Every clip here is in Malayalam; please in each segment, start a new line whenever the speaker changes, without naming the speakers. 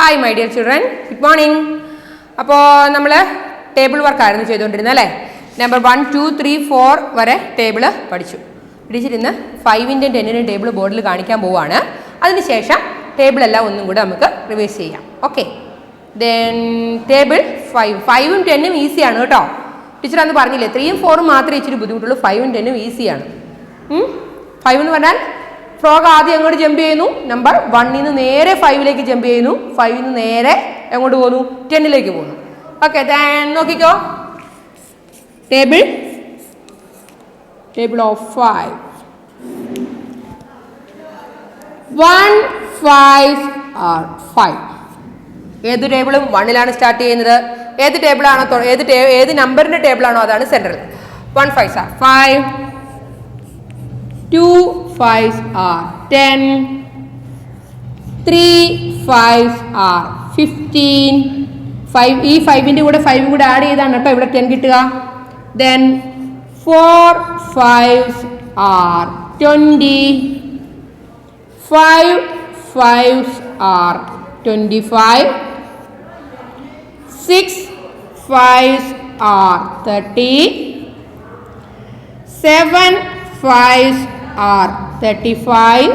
Hi my dear children, good morning. അപ്പോൾ നമ്മൾ ടേബിൾ വർക്ക് ആയിരുന്നു ചെയ്തുകൊണ്ടിരുന്നത് അല്ലേ. നമ്പർ 1, 2, 3, 4 വരെ ടേബിൾ പഠിച്ചിരുന്ന് 5ൻ്റെ 10ൻ്റെ ടേബിൾ ബോർഡിൽ കാണിക്കാൻ പോവുകയാണ്. അതിനുശേഷം ടേബിൾ എല്ലാം ഒന്നും കൂടെ നമുക്ക് റിവൈസ് ചെയ്യാം. ഓക്കെ, ദെൻ ടേബിൾ 5ഉം 10ഉം ഈസിയാണ് കേട്ടോ. ടീച്ചർ അന്ന് പറഞ്ഞില്ലേ 3ഉം 4ഉം മാത്രമേ ഇച്ചിരി ബുദ്ധിമുട്ടുള്ളൂ. 5ഉം 10ഉം ഈസിയാണ്. 5 എന്ന് പറഞ്ഞാൽ ഫ്രോഗ് ആദ്യം എങ്ങോട്ട് ജമ്പ് ചെയ്യുന്നു, നമ്പർ 1ൽ നിന്ന് നേരെ 5ലേക്ക് ജമ്പ് ചെയ്യുന്നു, 5ൽ നിന്ന് നേരെ എങ്ങോട്ട് പോകുന്നു, 10ലേക്ക് പോകുന്നു. ഓക്കെ, നോക്കിക്കോ, ടേബിൾ ഓഫ് 5. 1, 5 are 5. ഏത് ടേബിളും 1ലാണ് സ്റ്റാർട്ട് ചെയ്യുന്നത്. ഏത് ടേബിളാണോ ഏത് നമ്പറിൻ്റെ ടേബിളാണോ അതാണ് central. 1 5s are 5, 2 5s are 10, 3 5s are 15. ഈ 5ൻ്റെ കൂടെ 5ഉം കൂടെ ആഡ് ചെയ്താണ് കേട്ടോ ഇവിടെ 10 കിട്ടുക. Then 4 5s are 20, 5 5s are 25, 6 5s are 30, 7 5s are 35,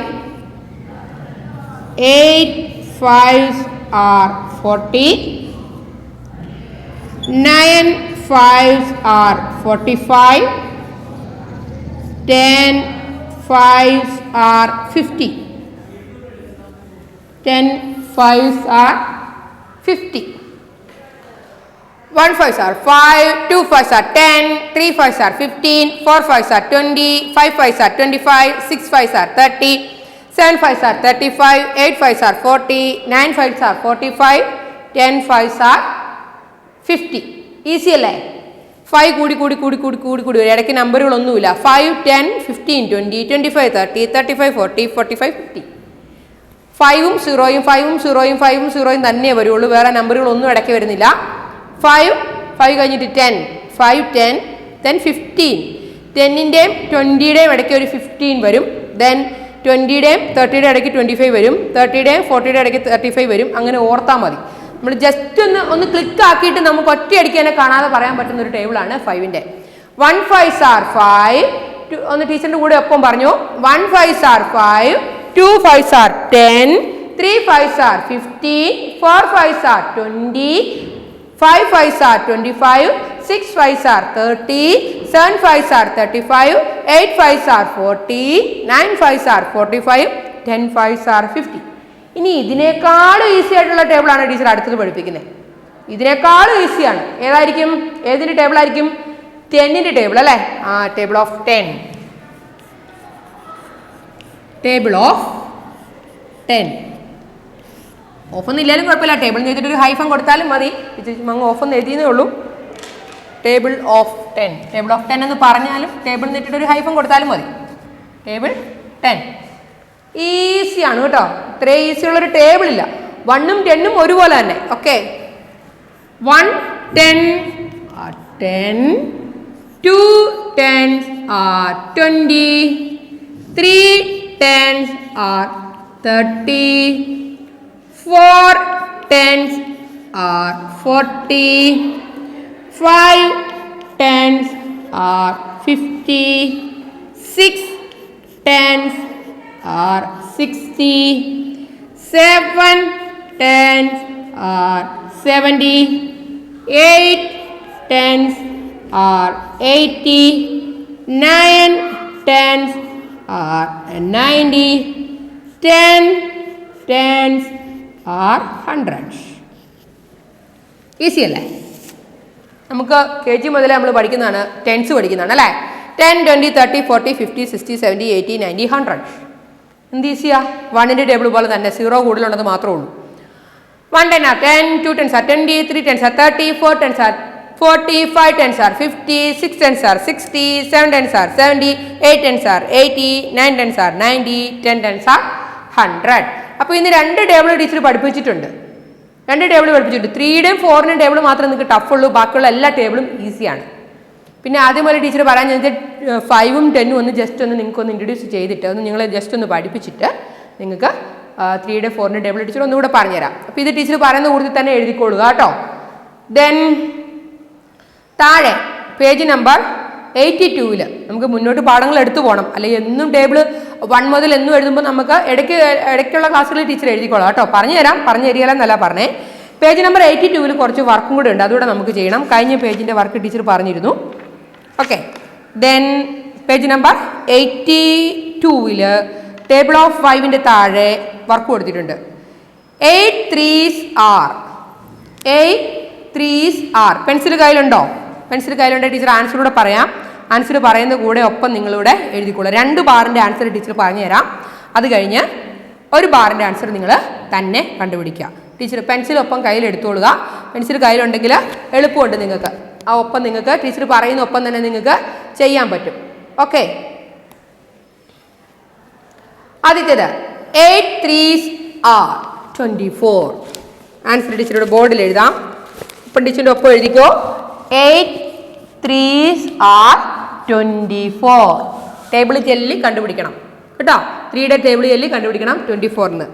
8 5s are 40, 9 5s are 45, 10 5s are 50. 10 5s are 50. 1 5s are 5, 2 5s are 10, 3 5s are 15, 4 5s are 20, 5 5s are 25, 6 5s are 30, 7 5s are 35, 8 5s are 40, 9 5s are 45, 10 5s are 50. Easy അല്ലേ? 5 കൂടി ഇടയ്ക്ക് നമ്പറുകളൊന്നുമില്ല. 5 10 15 20 25 30 35 40 45 50. 5ഉം 0യും 5ഉം 0യും 5ഉം 0യും തന്നെ വരുള്ളൂ, വേറെ നമ്പറുകളൊന്നും ഇടയ്ക്ക് വരുന്നില്ല. 5 കഴിഞ്ഞിട്ട് 10, 5 10, then 15. 10ൻ്റെയും 20യുടെയും ഇടയ്ക്ക് ഒരു 15 വരും. ദെൻ 20യുടെയും 30യുടെ ഇടയ്ക്ക് 25 വരും. 30യുടെയും 40യുടെ ഇടയ്ക്ക് 35 വരും. അങ്ങനെ ഓർത്താൽ മതി. നമ്മൾ ജസ്റ്റ് ഒന്ന് ക്ലിക്ക് ആക്കിയിട്ട് നമുക്ക് ഒറ്റയടിക്ക് തന്നെ കാണാതെ പറയാൻ പറ്റുന്ന ഒരു ടേബിളാണ് 5ൻ്റെ. 1 5s are 5, ഒന്ന് ടീച്ചറിൻ്റെ കൂടെ ഒപ്പം പറഞ്ഞു. 1 5s are 5, 2 5s are 10, 3 5s are 15, 4 5s are 20, 5 5s are 25, 6 5s are 30, 7 5s are 35, 8 5s are 40, 9 5s are 45, 10 5s are 50. ഇനി ഇതിനേക്കാളും ഈസി ആയിട്ടുള്ള ടേബിളാണ് ടീച്ചർ അടുത്തത് പഠിപ്പിക്കുന്നത്. ഇതിനേക്കാളും ഈസിയാണ്. ഏതായിരിക്കും? ഏതിൻ്റെ ടേബിൾ ആയിരിക്കും? 10ൻ്റെ ടേബിൾ അല്ലേ? Table of 10. Table of 10. ഓഫൊന്നും ഇല്ലാലും കുഴപ്പമില്ല, ടേബിൾ ചെയ്തിട്ട് ഒരു ഹൈഫൻ കൊടുത്താലും മതി. അങ്ങ് ഓഫൊന്നും എഴുതിയതേ ഉള്ളൂ. Table of 10. ടേബിൾ ഓഫ് 10 എന്ന് പറഞ്ഞാലും ടേബിൾ നിന്നിട്ട് ഒരു ഹൈഫൻ കൊടുത്താലും മതി. ടേബിൾ 10 ഈസിയാണ് കേട്ടോ. ഇത്രയും ഈസിയുള്ളൊരു ടേബിളില്ല. 1ഉം 10ഉം ഒരുപോലെ തന്നെ. Okay, 1 10 are 10, 2 10s are 20, 3 10s are 30, 4 10s are 40, 5 10s are 50, 6 10s are 60, 7 10s are 70, 8 10s are 80, 9 10s are 90, 10 10s are 100. Easy അല്ലേ? നമുക്ക് KG മുതലേ നമ്മൾ പഠിക്കുന്നതാണ്, 10s പഠിക്കുന്നതാണ് അല്ലേ? 10 20 30 40 50 60 70 80 90 100. എന്ത് ഈസിയാ? 1ൻ്റെ ടേബിൾ പോലെ തന്നെ, 0 കൂടുതലുണ്ടെന്ന് മാത്രമേ ഉള്ളൂ. 1 10 are 10, 2 10s are 20, 3 10s are 30, 4 10s are 40, 5 10s are 50, 6 10s are 60, 7 10s are 70, 8 10s are 80, 9 10s are 90, 10 10s are 100. അപ്പോൾ ഇന്ന് 2 ടേബിൾ ടീച്ചർ പഠിപ്പിച്ചിട്ടുണ്ട്. 2 ടേബിൾ പഠിപ്പിച്ചിട്ടുണ്ട്. 3യുടെയും 4ൻ്റെയും ടേബിൾ മാത്രമേ നിങ്ങൾക്ക് ടഫുള്ളൂ, ബാക്കിയുള്ള എല്ലാ ടേബിളും ഈസിയാണ്. പിന്നെ ആദ്യം പോലെ ടീച്ചർ പറയാൻ കഴിഞ്ഞാൽ 5ഉം 10ഉം ഒന്ന് ജസ്റ്റ് ഒന്ന് നിങ്ങൾക്കൊന്ന് ഇൻട്രൊഡ്യൂസ് ചെയ്തിട്ട് ഒന്ന് നിങ്ങളെ ജസ്റ്റ് ഒന്ന് പഠിപ്പിച്ചിട്ട് നിങ്ങൾക്ക് 3യുടെ 4ന്റെ ടേബിൾ ടീച്ചർ ഒന്നുകൂടെ പറഞ്ഞുതരാം. അപ്പോൾ ഇത് ടീച്ചർ പറയുന്ന കൂടുതൽ തന്നെ എഴുതിക്കൊള്ളുക കേട്ടോ. ദെൻ താഴെ പേജ് നമ്പർ 82-ൽ നമുക്ക് മുന്നോട്ട് പാഠങ്ങൾ എടുത്തു പോകണം. അല്ലെങ്കിൽ എന്നും ടേബിൾ 1 മുതൽ എന്നും എഴുതുമ്പോൾ നമുക്ക് ഇടയ്ക്കുള്ള ക്ലാസ്സുകളിൽ ടീച്ചർ എഴുതിക്കോളാം കേട്ടോ. പറഞ്ഞു തരികയെന്നല്ല പറഞ്ഞേ. പേജ് നമ്പർ 82-ൽ കുറച്ച് വർക്കും കൂടെ ഉണ്ട്, അതുകൂടെ നമുക്ക് ചെയ്യണം. കഴിഞ്ഞ പേജിൻ്റെ വർക്ക് ടീച്ചർ പറഞ്ഞിരുന്നു. ഓക്കെ, ദെൻ പേജ് നമ്പർ 82-ൽ ടേബിൾ ഓഫ് 5ന്റെ താഴെ വർക്ക് കൊടുത്തിട്ടുണ്ട്. 8 3s are. 8 3s are. Pencil കയ്യിലുണ്ടോ? പെൻസിൽ കയ്യിലുണ്ടെങ്കിൽ ടീച്ചർ ആൻസർ കൂടെ പറയാം. ആൻസർ പറയുന്ന കൂടെ ഒപ്പം നിങ്ങളിവിടെ എഴുതിക്കോളൂ. 2 ബാറിൻ്റെ ആൻസർ ടീച്ചർ പറഞ്ഞു തരാം. അത് കഴിഞ്ഞ് 1 ബാറിൻ്റെ ആൻസർ നിങ്ങൾ തന്നെ കണ്ടുപിടിക്കുക. ടീച്ചർ പെൻസിലൊപ്പം കയ്യിൽ എടുത്തോളുക. പെൻസിൽ കയ്യിലുണ്ടെങ്കിൽ എളുപ്പമുണ്ട് നിങ്ങൾക്ക്. ആ ഒപ്പം നിങ്ങൾക്ക് ടീച്ചർ പറയുന്ന ഒപ്പം തന്നെ നിങ്ങൾക്ക് ചെയ്യാൻ പറ്റും. ഓക്കെ, ആദ്യത്തേത് 8 3s are 24. ആൻസർ ടീച്ചറുടെ ബോർഡിൽ എഴുതാം. ഇപ്പം ടീച്ചറിൻ്റെ ഒപ്പം എഴുതിക്കോ. 8 3s are 24. ടേബിൾ ചെല്ലി കണ്ടുപിടിക്കണം കേട്ടോ. 3യുടെ ടേബിൾ ചെല്ലി കണ്ടുപിടിക്കണം 24-ന്ന്.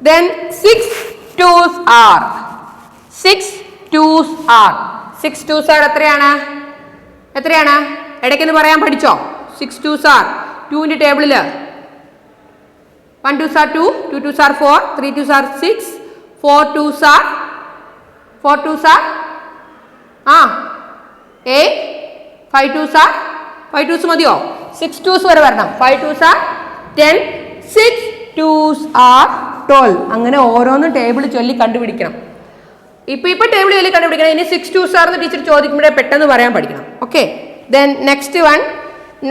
Then 6 2s are. 6 2s are. 6 2s are എത്രയാണ്? ഇടയ്ക്കെന്ന് പറയാൻ പഠിച്ചോ? 6 2s are. 2ന്റെ ടേബിളിൽ 1 2s are 2, 2 2s are 4, 3 2s are 6, 4 2s are 8, 5 2s are 5 2s മതിയോ? 6 2s വരെ വരണം. 5 2s are 10, 6 2s are 12. അങ്ങനെ ഓരോന്നും ടേബിൾ ചൊല്ലി കണ്ടുപിടിക്കണം. ഇപ്പൊ ടേബിൾ ചൊല്ലി കണ്ടുപിടിക്കണം. ഇനി 6 2s are എന്ന് ടീച്ചർ ചോദിക്കുമ്പോഴേ പെട്ടെന്ന് പറയാൻ പഠിക്കണം. Okay, then next one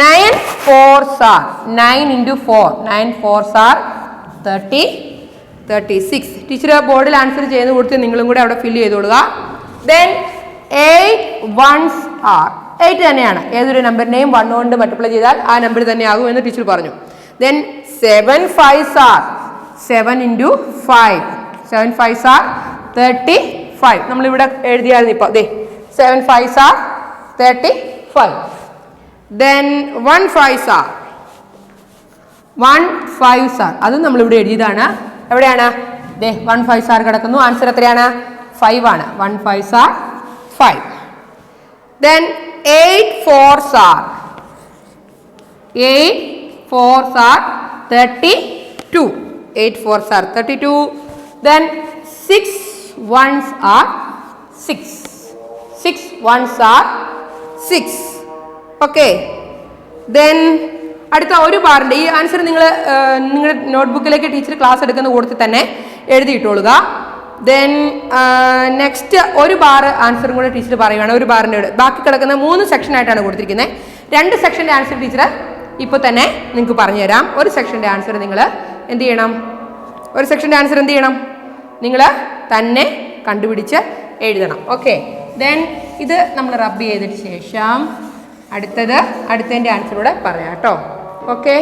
9 4s are. 9 into 4. 9 4s are 36. Teacher ബോർഡിൽ ആൻസർ ചെയ്ത് കൊടുത്ത് നിങ്ങളും കൂടെ അവിടെ ഫില്ല് ചെയ്തോളുക. Then 8 1s are. 8 തന്നെയാണ്. ഏതൊരു നമ്പറിനെയും 1 കൊണ്ട് മൾട്ടിപ്ലൈ ചെയ്താൽ ആ നമ്പർ തന്നെ ആകും എന്ന് ടീച്ചർ പറഞ്ഞു. Then 7 5s are. 7 into 5. 7 5s are 35. നമ്മളിവിടെ എഴുതിയായിരുന്നു ഇപ്പോൾ. 7 5s are 35. Then 1 5s are. 1 5s are. അതും നമ്മളിവിടെ എഴുതിയതാണ്. എവിടെയാണ്? 1 5s are കിടക്കുന്നു. ആൻസർ എത്രയാണ്? 5 ആണ്. 1 5s are 5. Then 8 4s are. 8 4s are 32. 8 4s are 32. Then 6 1s are 6. 6 1s are 6. Okay. Then അടുത്ത ഒരു ബാറിൻ്റെ ഈ ആൻസർ നിങ്ങളുടെ നോട്ട്ബുക്കിലേക്ക് ടീച്ചർ ക്ലാസ് എടുക്കുന്ന കൂട്ടത്തിൽ തന്നെ എഴുതിയിട്ടുള്ളുക. ദെൻ നെക്സ്റ്റ് ഒരു ബാർ ആൻസറും കൂടെ ടീച്ചർ പറയുകയാണ്. ഒരു ബാറിൻ്റെ ബാക്കി കിടക്കുന്ന 3 സെക്ഷനായിട്ടാണ് കൊടുത്തിരിക്കുന്നത്. 2 സെക്ഷൻ്റെ ആൻസർ ടീച്ചർ ഇപ്പോൾ തന്നെ നിങ്ങൾക്ക് പറഞ്ഞു തരാം. ഒരു സെക്ഷൻ്റെ ആൻസർ നിങ്ങൾ എന്ത് ചെയ്യണം? നിങ്ങൾ തന്നെ കണ്ടുപിടിച്ച് എഴുതണം. ഓക്കെ, ദെൻ ഇത് നമ്മൾ റബ്ബ് ചെയ്തതിന് ശേഷം അടുത്തതിൻ്റെ ആൻസർ കൂടെ പറയാം കേട്ടോ. Okay,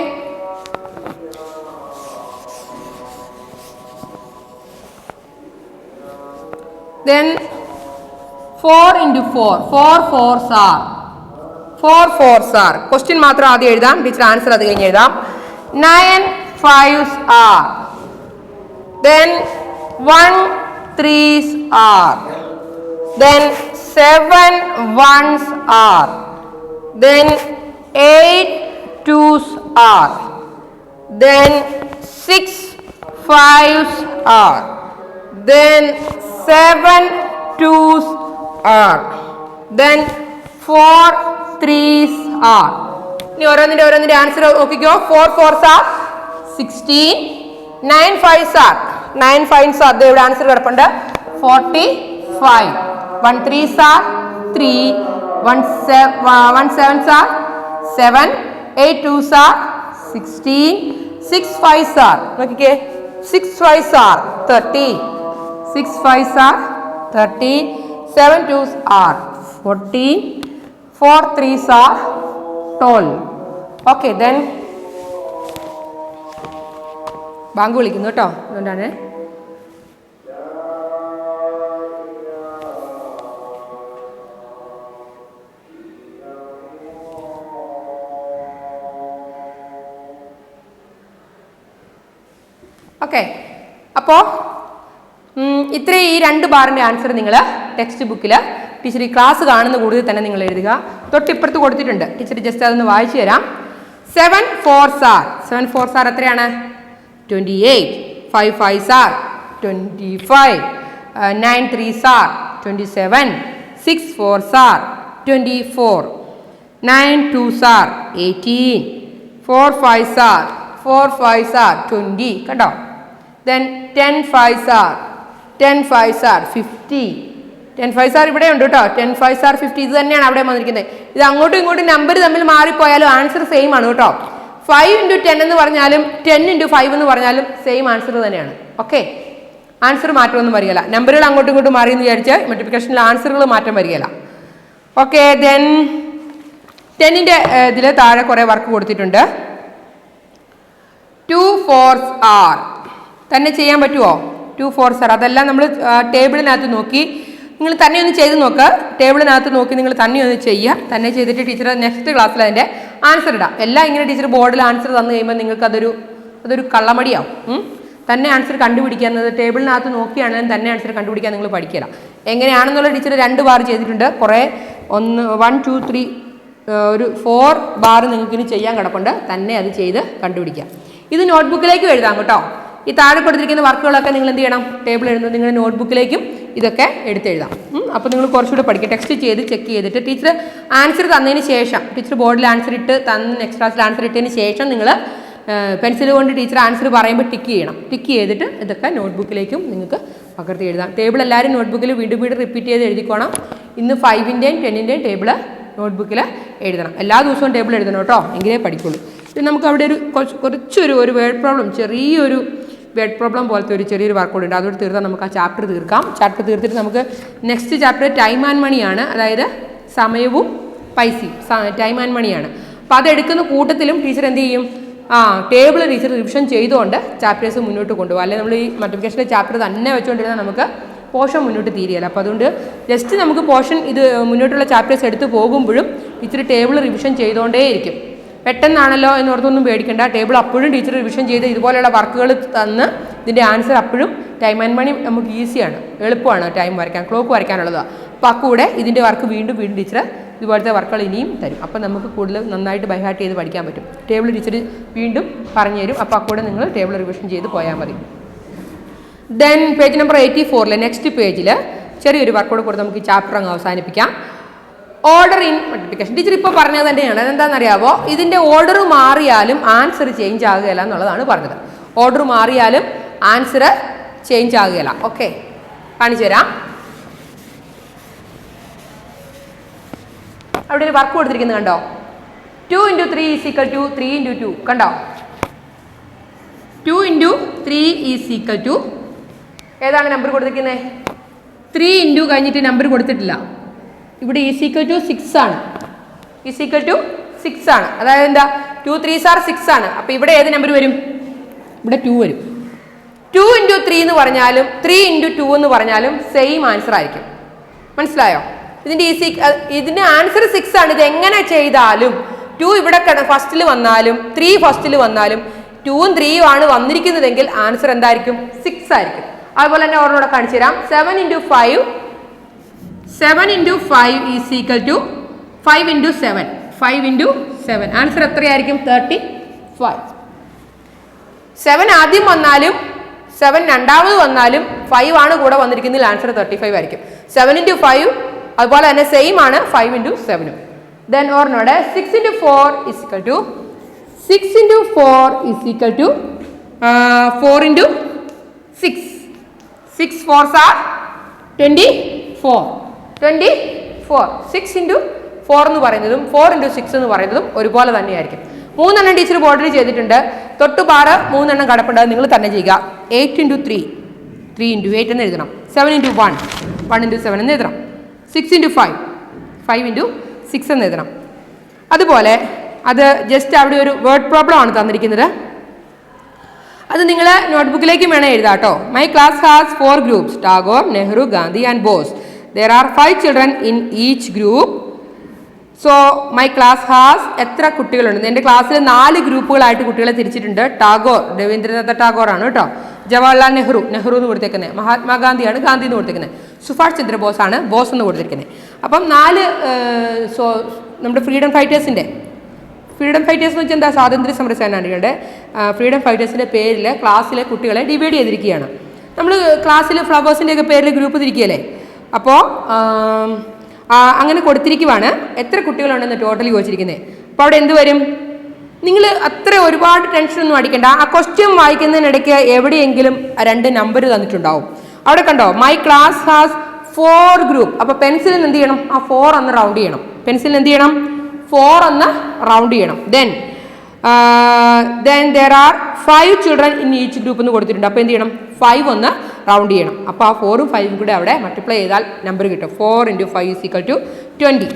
then 4 into 4. 4 4s are. 4 4s are. Question മാത്രം ആദ്യം എഴുതാം. ടീച്ചർ ആൻസർ അത് കഴിഞ്ഞ് എഴുതാം. 9 5s are. Then 1 3s are. Then 7 1s are. Then 8 2s are. Then 6 5s are. Then 7 2s are. Then 4 3s are. ഇനി ഓരോന്നിന്റെ ആൻസർ നോക്കിക്കോ. 4 4s are 16. 9 5s are. 9 5s are. ഇവിടെ ആൻസർ കിടപ്പുണ്ട് 45. 1 3s are 3. 1 7s are 7. 8 2s are 16. 6 5s are. നോക്കിക്കേ. 6 5s are 30. 6 5s are 30. 7 2s are 14. 4 3s are 12. Okay, then bank വിളിക്കുന്നു കേട്ടോ, അതുകൊണ്ടാണ്. ഓക്കെ, അപ്പോൾ ഇത്രയും ഈ 2 ബാറിൻ്റെ ആൻസർ നിങ്ങൾ ടെക്സ്റ്റ് ബുക്കിൽ ടീച്ചർ ഈ ക്ലാസ് കാണുന്ന കൂടുതൽ തന്നെ നിങ്ങൾ എഴുതുക. തൊട്ടിപ്പുറത്ത് കൊടുത്തിട്ടുണ്ട്, ടീച്ചർ ജസ്റ്റ് അതൊന്ന് വായിച്ചു തരാം. 7 4s are 7 4s are എത്രയാണ്? 28. 5 5s are 25. 9 3s are 27. 6 4s are 24. 9 2s are 18. 4 5s are 20. കണ്ടോ? Then 10 5s are 50. 10 5s are ഇവിടെ ഉണ്ട് കേട്ടോ. 10 5s are 50. ഇത് തന്നെയാണ് അവിടെ വന്നിരിക്കുന്നത്. ഇത് അങ്ങോട്ടും ഇങ്ങോട്ടും നമ്പർ തമ്മിൽ മാറിപ്പോയാലും ആൻസർ സെയിം ആണ് കേട്ടോ. 5 × 10 എന്ന് പറഞ്ഞാലും 10 × 5 എന്ന് പറഞ്ഞാലും സെയിം ആൻസർ തന്നെയാണ്. ഓക്കെ, ആൻസർ മാറ്റമൊന്നും വരികയില്ല. നമ്പറുകൾ അങ്ങോട്ടും ഇങ്ങോട്ടും മാറി എന്ന് വിചാരിച്ച് മൾട്ടിപ്ലിക്കേഷനിൽ ആൻസറുകൾ മാറ്റം വരികയില്ല. ഓക്കെ, ദെൻ 10ൻ്റെ ഇതിൽ താഴെ കുറേ വർക്ക് കൊടുത്തിട്ടുണ്ട്. 2 4s are തന്നെ ചെയ്യാൻ പറ്റുമോ? 2 4s are അതെല്ലാം നമ്മൾ ടേബിളിനകത്ത് നോക്കി നിങ്ങൾ തന്നെ ഒന്ന് ചെയ്ത് നോക്കുക. ടേബിളിനകത്ത് നോക്കി നിങ്ങൾ തന്നെ ഒന്ന് ചെയ്യുക. തന്നെ ചെയ്തിട്ട് ടീച്ചർ നെക്സ്റ്റ് ക്ലാസ്സിൽ അതിൻ്റെ ആൻസർ ഇടാം. എല്ലാം ഇങ്ങനെ ടീച്ചർ ബോർഡിൽ ആൻസർ തന്നു കഴിയുമ്പോൾ നിങ്ങൾക്ക് അതൊരു കള്ളമടിയാവും. തന്നെ ആൻസർ കണ്ടുപിടിക്കുന്നത് ടേബിളിനകത്ത് നോക്കിയാണെങ്കിലും തന്നെ ആൻസർ കണ്ടുപിടിക്കാൻ നിങ്ങൾ പഠിക്കില്ല. എങ്ങനെയാണെന്നുള്ള ടീച്ചർ 2 ബാർ ചെയ്തിട്ടുണ്ട്. കുറേ 1 2 3 ഒരു 4 ബാർ നിങ്ങൾക്ക് ഇനി ചെയ്യാൻ കിടപ്പുണ്ട്. തന്നെ അത് ചെയ്ത് കണ്ടുപിടിക്കാം. ഇത് നോട്ട്ബുക്കിലേക്കും എഴുതാം കേട്ടോ. ഈ താഴെ കൊടുത്തിരിക്കുന്ന വർക്കുകളൊക്കെ നിങ്ങൾ എന്ത് ചെയ്യണം? ടേബിൾ എഴുതുന്നത് നിങ്ങളുടെ നോട്ട്ബുക്കിലേക്കും ഇതൊക്കെ എടുത്തെഴുതാം. അപ്പോൾ നിങ്ങൾ കുറച്ചുകൂടെ പഠിക്കുക. ടെക്സ്റ്റ് ചെയ്ത് ചെക്ക് ചെയ്തിട്ട് ടീച്ചർ ആൻസർ തന്നതിന് ശേഷം ടീച്ചർ ബോർഡിൽ ആൻസർ ഇട്ട് നെക്സ്റ്റ് ക്ലാസ്സിൽ ആൻസർ ഇട്ടതിന് ശേഷം നിങ്ങൾ പെൻസിൽ കൊണ്ട് ടീച്ചർ ആൻസർ പറയുമ്പോൾ ടിക്ക് ചെയ്യണം. ടിക്ക് ചെയ്തിട്ട് ഇതൊക്കെ നോട്ട്ബുക്കിലേക്കും നിങ്ങൾക്ക് പകർത്തി എഴുതാം. ടേബിൾ എല്ലാവരും നോട്ട്ബുക്കിൽ വീണ്ടും റിപ്പീറ്റ് ചെയ്ത് എഴുതിക്കോണം. ഇന്ന് 5ൻ്റെയും 10ൻ്റെയും ടേബിൾ നോട്ട്ബുക്കിൽ എഴുതണം. എല്ലാ ദിവസവും ടേബിൾ എഴുതണം കേട്ടോ, എങ്കിലേ പഠിക്കുള്ളൂ. പിന്നെ നമുക്ക് അവിടെ കുറച്ചൊരു വേർഡ് പ്രോബ്ലം, ചെറിയൊരു വേർഡ് പ്രോബ്ലം പോലത്തെ ചെറിയൊരു വർക്കൗട്ട് ഉണ്ട്. അതോട് തീർത്താൽ നമുക്ക് ആ ചാപ്റ്റർ തീർക്കാം. ചാപ്റ്റർ തീർത്തിട്ട് നമുക്ക് നെക്സ്റ്റ് ചാപ്റ്റർ ടൈം ആൻഡ് മണിയാണ്, അതായത് സമയവും പൈസയും ടൈം ആൻഡ് മണിയാണ്. അപ്പോൾ അതെടുക്കുന്ന കൂട്ടത്തിലും ടീച്ചർ എന്ത് ചെയ്യും? ടേബിൾ ടീച്ചർ റിവിഷൻ ചെയ്തുകൊണ്ട് ചാപ്റ്റേഴ്സ് മുന്നോട്ട് കൊണ്ടുപോകും. അല്ലെങ്കിൽ നമ്മൾ ഈ മൾട്ടിപ്ലിക്കേഷൻ്റെ ചാപ്റ്റർ തന്നെ വെച്ചുകൊണ്ടിരുന്നാൽ നമുക്ക് പോർഷൻ മുന്നോട്ട് തീരുകയില്ല. അപ്പോൾ അതുകൊണ്ട് ജസ്റ്റ് നമുക്ക് പോർഷൻ ഇത് മുന്നോട്ടുള്ള ചാപ്റ്റേഴ്സ് എടുത്ത് പോകുമ്പോഴും ടീച്ചർ ടേബിൾ റിവിഷൻ ചെയ്തുകൊണ്ടേയിരിക്കും. പെട്ടെന്നാണല്ലോ എന്നോർത്തൊന്നും പേടിക്കേണ്ട. ടേബിൾ അപ്പോഴും ടീച്ചർ റിവിഷൻ ചെയ്ത് ഇതുപോലെയുള്ള വർക്കുകൾ തന്ന് ഇതിൻ്റെ ആൻസർ അപ്പോഴും ടൈം ആൻഡ് മണി നമുക്ക് ഈസിയാണ്, എളുപ്പമാണ് ടൈം വരയ്ക്കാൻ, ക്ലോക്ക് വരയ്ക്കാനുള്ളത്. അപ്പോൾ കൂടെ ഇതിൻ്റെ വർക്ക് വീണ്ടും ടീച്ചർ ഇതുപോലത്തെ വർക്കുകൾ ഇനിയും തരും. അപ്പോൾ നമുക്ക് കൂടുതൽ നന്നായിട്ട് ബൈഹാർട്ട് ചെയ്ത് പഠിക്കാൻ പറ്റും. ടേബിൾ ടീച്ചർ വീണ്ടും പറഞ്ഞു തരും. അപ്പോൾ കൂടെ നിങ്ങൾ ടേബിൾ റിവിഷൻ ചെയ്ത് പോയാൽ മതി. ദെൻ പേജ് നമ്പർ 84 നെക്സ്റ്റ് പേജിൽ ചെറിയൊരു വർക്കൗട്ട് കൂടെ നമുക്ക് ഈ ചാപ്റ്റർ അങ്ങ് അവസാനിപ്പിക്കാം. ഓർഡർ ഇൻ മൾട്ടിപ്ലിക്കേഷൻ ടീച്ചർ ഇപ്പോൾ പറഞ്ഞത് തന്നെയാണ്. അതെന്താണെന്നറിയാമോ? ഇതിൻ്റെ ഓർഡർ മാറിയാലും ആൻസർ ചേഞ്ച് ആകുകയില്ല എന്നുള്ളതാണ് പറഞ്ഞത്. ഓർഡർ മാറിയാലും ആൻസർ ചേഞ്ച് ആകുകയില്ല. ഓക്കെ, കാണിച്ചു തരാം. അവിടെ ഒരു വർക്ക് കൊടുത്തിരിക്കുന്നത് കണ്ടോ? 2 × 3 = 3 × 2. കണ്ടോ? 2 × 3 ഏതാണ് നമ്പർ കൊടുത്തിരിക്കുന്നത്? 3 × കഴിഞ്ഞിട്ട് നമ്പർ കൊടുത്തിട്ടില്ല. ഇവിടെ = 6 ആണ്. = 6 ആണ്. അതായത് എന്താ? 2 3s are 6 ആണ്. അപ്പോൾ ഇവിടെ ഏത് നമ്പർ വരും? ഇവിടെ 2 വരും. 2 × 3 എന്ന് പറഞ്ഞാലും 3 × 2 എന്ന് പറഞ്ഞാലും സെയിം ആൻസർ ആയിരിക്കും. മനസ്സിലായോ? ഇതിൻ്റെ ആൻസർ 6 ആണ്. ഇത് എങ്ങനെ ചെയ്താലും 2 ഇവിടെ ഫസ്റ്റിൽ വന്നാലും 3 ഫസ്റ്റിൽ വന്നാലും 2ഉം 3ഉം ആണ് വന്നിരിക്കുന്നതെങ്കിൽ ആൻസർ എന്തായിരിക്കും? 6 ആയിരിക്കും. അതുപോലെ തന്നെ ഒരെണ്ണോടെ കാണിച്ചു തരാം. 7 × 5 = 5 × 7. 5 × 7 ആൻസർ എത്രയായിരിക്കും? 35. 7 ആദ്യം വന്നാലും 7 രണ്ടാമത് വന്നാലും 5 ആണ് കൂടെ വന്നിരിക്കുന്നതിൽ ആൻസർ 35 ആയിരിക്കും. 7 × 5 അതുപോലെ തന്നെ സെയിം ആണ് 5 × 7. ദെൻ ഓർമ്മയോടെ 6 × 4 = 4 × 6. 6 4s are 24. 6 × 4 എന്ന് പറയുന്നതും 4 × 6 എന്ന് പറയുന്നതും ഒരുപോലെ തന്നെയായിരിക്കും. 3 ടീച്ചർ ബോർഡിൽ ചെയ്തിട്ടുണ്ട്. തൊട്ട് പാറ് 3 കടപ്പുണ്ട്. നിങ്ങൾ തന്നെ ചെയ്യുക. 8 × 3 3 × 8 എന്ന് എഴുതണം. 7 × 1 1 × 7 എന്ന് എഴുതണം. 6 × 5 5 × 6 എന്ന് എഴുതണം. അതുപോലെ അത് ജസ്റ്റ് അവിടെ ഒരു വേർഡ് പ്രോബ്ലം ആണ് തന്നിരിക്കുന്നത്. അത് നിങ്ങൾ നോട്ട്ബുക്കിലേക്ക് വേണം എഴുതാം കേട്ടോ. My class has 4 groups: Tagore, Nehru, Gandhi and boss. There are 5 children in each group. So my class has എത്ര കുട്ടികളുണ്ട്? എൻ്റെ ക്ലാസ്സിൽ 4 ഗ്രൂപ്പുകളായിട്ട് കുട്ടികളെ തിരിച്ചിട്ടുണ്ട്. ടാഗോർ, രവീന്ദ്രനാഥ ടാഗോർ ആണ് കേട്ടോ. ജവഹർലാൽ നെഹ്റു എന്ന് കൊടുത്തേക്കുന്നത്. മഹാത്മാഗാന്ധിയാണ് ഗാന്ധി എന്ന് കൊടുത്തേക്കുന്നത്. സുഭാഷ് ചന്ദ്രബോസ് ആണ് ബോസ് എന്ന് കൊടുത്തിരിക്കുന്നത്. അപ്പം 4 നമ്മുടെ ഫ്രീഡം ഫൈറ്റേഴ്സ് എന്ന് വെച്ചാൽ എന്താ, സ്വാതന്ത്ര്യ സമര സേനാനികളുടെ ഫ്രീഡം ഫൈറ്റേഴ്സിൻ്റെ പേരിൽ ക്ലാസ്സിലെ കുട്ടികളെ ഡിവൈഡ് ചെയ്തിരിക്കുകയാണ്. നമ്മൾ ക്ലാസ്സിൽ ഫ്ലവേഴ്സിൻ്റെയൊക്കെ പേരിൽ ഗ്രൂപ്പ് തിരിക്കുകയല്ലേ, അപ്പോൾ അങ്ങനെ കൊടുത്തിരിക്കുവാണ്. എത്ര കുട്ടികളുണ്ടെന്ന് ടോട്ടലി ചോദിച്ചിരിക്കുന്നത്. അപ്പോൾ അവിടെ എന്ത് വരും? നിങ്ങൾ അത്ര ഒരുപാട് ടെൻഷനൊന്നും അടിക്കേണ്ട. ആ ക്വസ്റ്റ്യൻ വായിക്കുന്നതിനിടയ്ക്ക് എവിടെയെങ്കിലും 2 നമ്പർ തന്നിട്ടുണ്ടാവും. അവിടെ കണ്ടോ, മൈ ക്ലാസ് ഹാസ് 4 ഗ്രൂപ്പ്. അപ്പോൾ പെൻസിലിന് എന്ത് ചെയ്യണം? ആ 4 ഒന്ന് റൗണ്ട് ചെയ്യണം. പെൻസിലിന് എന്ത് ചെയ്യണം? 4 ഒന്ന് റൗണ്ട് ചെയ്യണം. Then there are 5 children in each group എന്ന് കൊടുത്തിട്ടുണ്ട്. അപ്പോൾ എന്ത് ചെയ്യണം? 5 ഒന്ന് റൗണ്ട് ചെയ്യണം. അപ്പോൾ ആ 4ഉം 5ഉം കൂടെ അവിടെ മൾട്ടിപ്ലൈ ചെയ്താൽ നമ്പർ കിട്ടും. 4 × 5 = 20.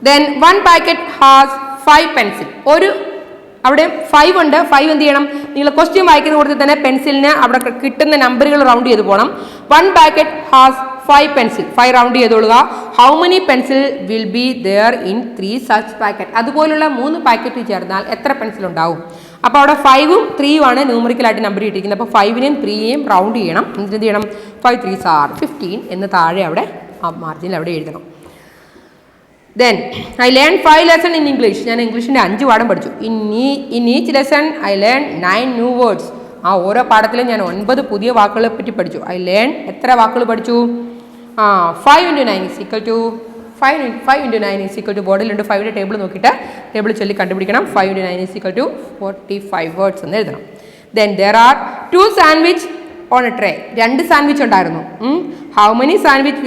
Then 1 packet has 5 pencil. അവിടെ 5 ഉണ്ട്. 5 എന്ത് ചെയ്യണം? നിങ്ങൾ ക്വസ്റ്റ്യൻ വായിക്കുന്ന കൂടുതൽ തന്നെ പെൻസിലിന് അവിടെ കിട്ടുന്ന നമ്പറുകൾ റൗണ്ട് ചെയ്ത് പോകണം. 1 packet has 5 pencil. 5 റൗണ്ട് ചെയ്തോളുക. How many pencil will be there in 3 such packet? അതുപോലുള്ള 3 പാക്കറ്റ് ചേർന്നാൽ എത്ര പെൻസിൽ ഉണ്ടാവും? അപ്പോൾ അവിടെ 5ഉം 3ഉം ആണ് ന്യൂമറിക്കലായിട്ട് നമ്പർ ഇട്ടിരിക്കുന്നത്. അപ്പോൾ 5നെയും 3യെയും റൗണ്ട് ചെയ്യണം. എന്നിട്ട് എന്ത് ചെയ്യണം? 5 3s are 15 എന്ന് താഴെ അവിടെ ആ മാർജിനിൽ അവിടെ എഴുതണം. Then I learned 5 lessons in English. ഞാൻ ഇംഗ്ലീഷിൻ്റെ 5 പാഠം പഠിച്ചു. In each lesson I learned 9 new words. ആ ഓരോ പാഠത്തിലും ഞാൻ 9 പുതിയ വാക്കുകളെ പറ്റി പഠിച്ചു. I learned എത്ര വാക്കുകൾ പഠിച്ചു? 5 × 9 = ബോർഡിലുണ്ട് 5യുടെ ടേബിൾ നോക്കിയിട്ട് ടേബിൾ ചൊല്ലി കണ്ടുപിടിക്കണം. 5 × 9 = 45 വേർഡ്സ് എന്ന് എഴുതണം. Then there are 2 sandwich on a tray. 2 sandwich ഉണ്ടായിരുന്നു. How many sandwich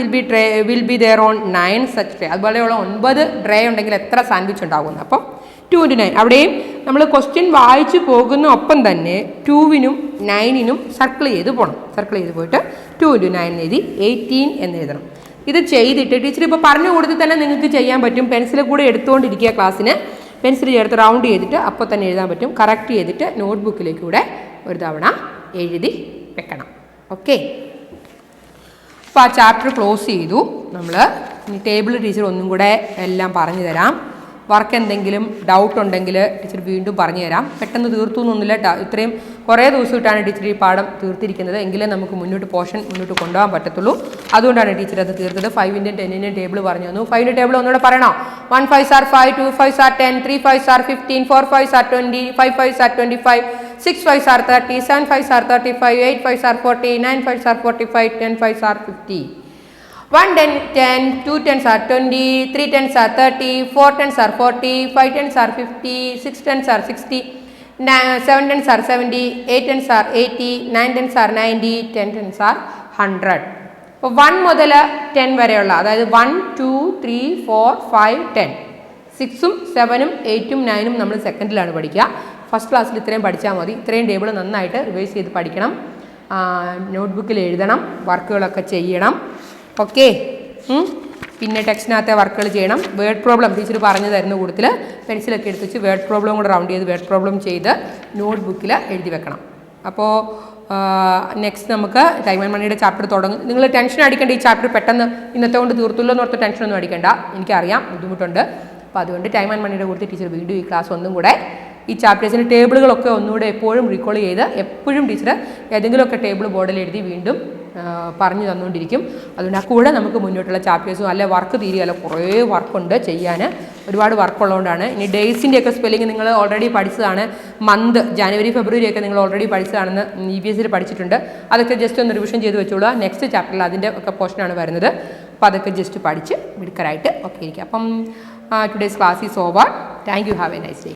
will be their own 9 such tray? അതുപോലെയുള്ള 9 ട്രേ ഉണ്ടെങ്കിൽ എത്ര സാൻഡ്വിച്ച് ഉണ്ടാകുന്നു? അപ്പം 2 × 9. അവിടെയും നമ്മൾ ക്വസ്റ്റ്യൻ വായിച്ചു പോകുന്ന ഒപ്പം തന്നെ 2നും 9നും സർക്കിൾ ചെയ്ത് പോകണം. സർക്കിൾ ചെയ്ത് പോയിട്ട് 2 × 9 എഴുതി 18 എന്ന് എഴുതണം. ഇത് ചെയ്തിട്ട് ടീച്ചർ ഇപ്പോൾ പറഞ്ഞു കൊടുത്ത് തന്നെ നിങ്ങൾക്ക് ചെയ്യാൻ പറ്റും. പെൻസിൽ കൂടെ എടുത്തുകൊണ്ടിരിക്കുക ക്ലാസ്സിന്. പെൻസിൽ ചേർത്ത് റൗണ്ട് ചെയ്തിട്ട് അപ്പോൾ തന്നെ എഴുതാൻ പറ്റും. കറക്റ്റ് ചെയ്തിട്ട് നോട്ട്ബുക്കിലേക്ക് കൂടെ ഒരു തവണ എഴുതി വെക്കണം. ഓക്കെ, അപ്പോൾ ആ ചാപ്റ്റർ ക്ലോസ് ചെയ്തു നമ്മൾ. ഇനി ടേബിൾ ടീച്ചർ ഒന്നും കൂടെ എല്ലാം പറഞ്ഞു തരാം. വർക്ക് എന്തെങ്കിലും ഡൗട്ട് ഉണ്ടെങ്കിൽ ടീച്ചർ വീണ്ടും പറഞ്ഞു തരാം. പെട്ടെന്ന് തീർത്തു എന്നൊന്നുമില്ല. ഇത്രയും കുറേ ദിവസമായിട്ടാണ് ടീച്ചർ ഈ പാഠം തീർത്തിരിക്കുന്നത്. എങ്കിലേ നമുക്ക് പോർഷൻ മുന്നോട്ട് കൊണ്ടുപോകാൻ പറ്റത്തുള്ളൂ. അതുകൊണ്ടാണ് ടീച്ചർ അത് തീർത്തത്. 5ൻ്റെയും 10ൻ്റെയും ടേബിൾ പറഞ്ഞു തന്നു. 5ൻ്റെ ടേബിൾ ഒന്നുകൂടെ പറയണോ? 1 5s are 5, 2 5s are 10, 3 5s are 15, 4 5s are 20, 5 5s are 25, 6 5s are 30, 7 5s are 35, 8 5s are 40, 9 5s are 45, 10 5s are 50. 1 10, 2 10s are 20, 3 10s are 30, 4 10s are 40, 5 10s are 50, 6 10s are 60, 7 10s are 70, 8 10s are 80, 9 10s are 90, 10 10s are 100. അപ്പോൾ 1 മുതൽ 10 വരെയുള്ള, അതായത് 1 2 3 4 5 10, 6ഉം 7ഉം 8ഉം 9ഉം നമ്മൾ സെക്കൻഡിലാണ് പഠിക്കുക. ഫസ്റ്റ് ക്ലാസ്സിൽ ഇത്രയും പഠിച്ചാൽ മതി. ഇത്രയും ടേബിൾ നന്നായിട്ട് റിവൈസ് ചെയ്ത് പഠിക്കണം. നോട്ട്ബുക്കിൽ എഴുതണം. വർക്കുകളൊക്കെ ചെയ്യണം. ഓക്കെ, പിന്നെ ടെക്സ്റ്റിനകത്തെ വർക്കുകൾ ചെയ്യണം. വേർഡ് പ്രോബ്ലം ടീച്ചർ പറഞ്ഞു തരുന്ന കൂട്ടത്തിൽ പെൻസിലൊക്കെ എടുത്ത് വെച്ച് വേർഡ് പ്രോബ്ലം കൂടെ റൗണ്ട് ചെയ്ത് വേർഡ് പ്രോബ്ലം ചെയ്ത് നോട്ട്ബുക്കിൽ എഴുതി വെക്കണം. അപ്പോൾ നെക്സ്റ്റ് നമുക്ക് ടൈം ആൻഡ് മണിയുടെ ചാപ്റ്റർ തുടങ്ങും. നിങ്ങൾ ടെൻഷൻ അടിക്കേണ്ട. ഈ ചാപ്റ്റർ പെട്ടെന്ന് ഇന്നത്തെ കൊണ്ട് തീർത്തുള്ളൂ എന്നോർത്ത് ടെൻഷനൊന്നും അടിക്കേണ്ട. എനിക്കറിയാം ബുദ്ധിമുട്ടുണ്ട്. അപ്പോൾ അതുകൊണ്ട് ടൈം ആൻഡ് മണിയുടെ കൂട്ടത്തിൽ ടീച്ചർ വീണ്ടും ഈ ക്ലാസ് ഒന്നും കൂടെ ഈ ചാപ്റ്റേഴ്സിൻ്റെ ടേബിളുകളൊക്കെ ഒന്നുകൂടെ എപ്പോഴും റീകോൾ ചെയ്ത് എപ്പോഴും ടീച്ചർ ഏതെങ്കിലുമൊക്കെ ടേബിൾ ബോർഡിൽ എഴുതി വീണ്ടും പറഞ്ഞു തന്നുകൊണ്ടിരിക്കും. അതുകൊണ്ട് ആ കൂടെ നമുക്ക് മുന്നോട്ടുള്ള ചാപ്റ്റേഴ്സും അല്ലെ വർക്ക് തീരുകയല്ല, കുറേ വർക്കുണ്ട് ചെയ്യാൻ. ഒരുപാട് വർക്കുള്ളതുകൊണ്ടാണ്. ഇനി ഡേയ്സിൻ്റെയൊക്കെ സ്പെല്ലിങ് നിങ്ങൾ ഓൾറെഡി പഠിച്ചതാണ്. മന്ത് ജനുവരി ഫെബ്രുവരി ഒക്കെ നിങ്ങൾ ഓൾറെഡി പഠിച്ചതാണെന്ന് EVSൽ പഠിച്ചിട്ടുണ്ട്. അതൊക്കെ ജസ്റ്റ് ഒന്ന് റിവിഷൻ ചെയ്ത് വെച്ചോളൂ. നെക്സ്റ്റ് ചാപ്റ്ററിൽ അതിൻ്റെ ഒക്കെ പോർഷനാണ് വരുന്നത്. അപ്പോൾ അതൊക്കെ ജസ്റ്റ് പഠിച്ച് മിടുക്കരായിട്ട് ഒക്കെ ഇരിക്കുക. അപ്പം today's class is over. Thank you. Have A nice day.